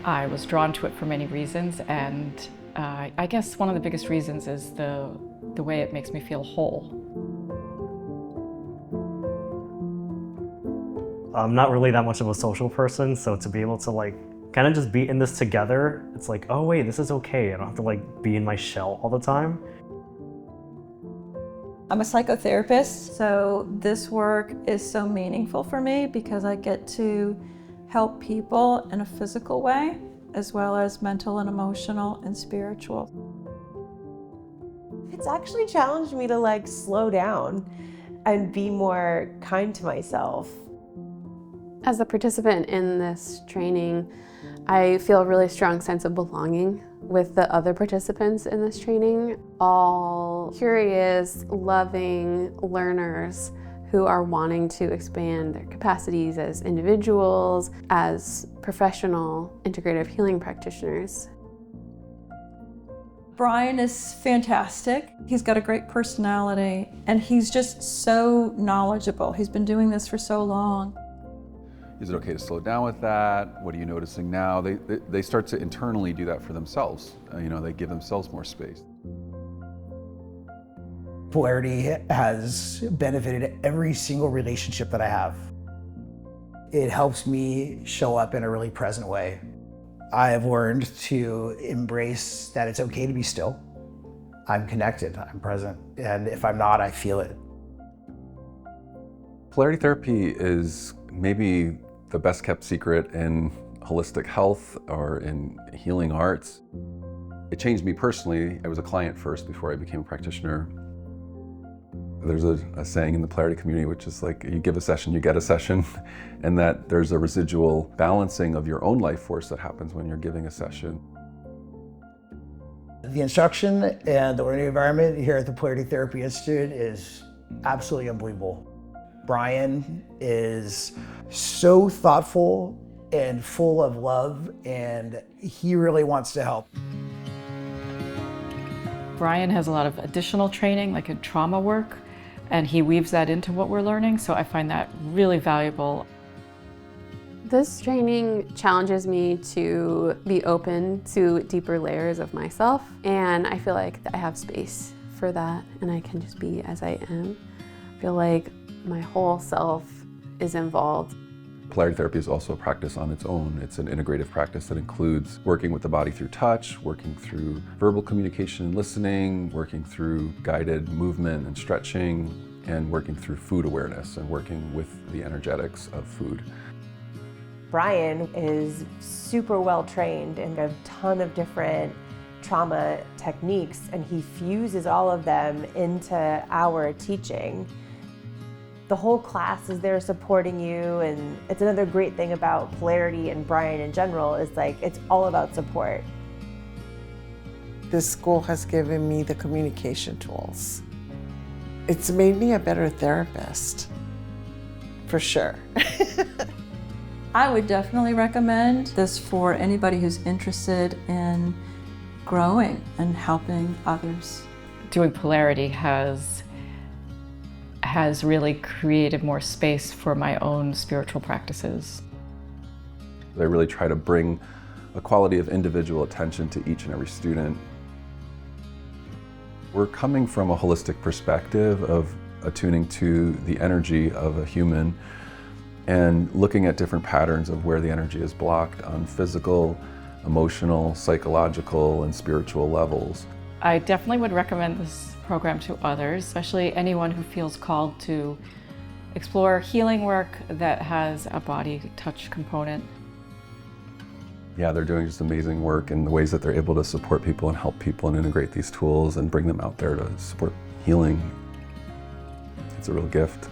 I was drawn to it for many reasons, and I guess one of the biggest reasons is the way it makes me feel whole. I'm not really that much of a social person, so to be able to kind of just be in this together, it's like, oh wait, this is okay. I don't have to be in my shell all the time. I'm a psychotherapist, so this work is so meaningful for me because I get to help people in a physical way, as well as mental and emotional and spiritual. It's actually challenged me to slow down and be more kind to myself. As a participant in this training, I feel a really strong sense of belonging with the other participants in this training, all curious, loving learners who are wanting to expand their capacities as individuals, as professional integrative healing practitioners. Brian is fantastic. He's got a great personality, and he's just so knowledgeable. He's been doing this for so long. Is it okay to slow down with that? What are you noticing now? They start to internally do that for themselves. They give themselves more space. Polarity has benefited every single relationship that I have. It helps me show up in a really present way. I have learned to embrace that it's okay to be still. I'm connected, I'm present, and if I'm not, I feel it. Polarity therapy is maybe the best kept secret in holistic health or in healing arts. It changed me personally. I was a client first before I became a practitioner. There's a saying in the Polarity community, which is you give a session, you get a session, and that there's a residual balancing of your own life force that happens when you're giving a session. The instruction and the learning environment here at the Polarity Therapy Institute is absolutely unbelievable. Brian is so thoughtful and full of love, and he really wants to help. Brian has a lot of additional training, like in trauma work, and he weaves that into what we're learning, so I find that really valuable. This training challenges me to be open to deeper layers of myself, and I feel like I have space for that, and I can just be as I am. I feel like my whole self is involved. Polarity therapy is also a practice on its own. It's an integrative practice that includes working with the body through touch, working through verbal communication and listening, working through guided movement and stretching, and working through food awareness and working with the energetics of food. Brian is super well trained in a ton of different trauma techniques, and he fuses all of them into our teaching. The whole class is there supporting you, and it's another great thing about Polarity and Brian in general is it's all about support. This school has given me the communication tools. It's made me a better therapist, for sure. I would definitely recommend this for anybody who's interested in growing and helping others. Doing Polarity has really created more space for my own spiritual practices. I really try to bring a quality of individual attention to each and every student. We're coming from a holistic perspective of attuning to the energy of a human and looking at different patterns of where the energy is blocked on physical, emotional, psychological, and spiritual levels. I definitely would recommend this program to others, especially anyone who feels called to explore healing work that has a body touch component. Yeah, they're doing just amazing work in the ways that they're able to support people and help people and integrate these tools and bring them out there to support healing. It's a real gift.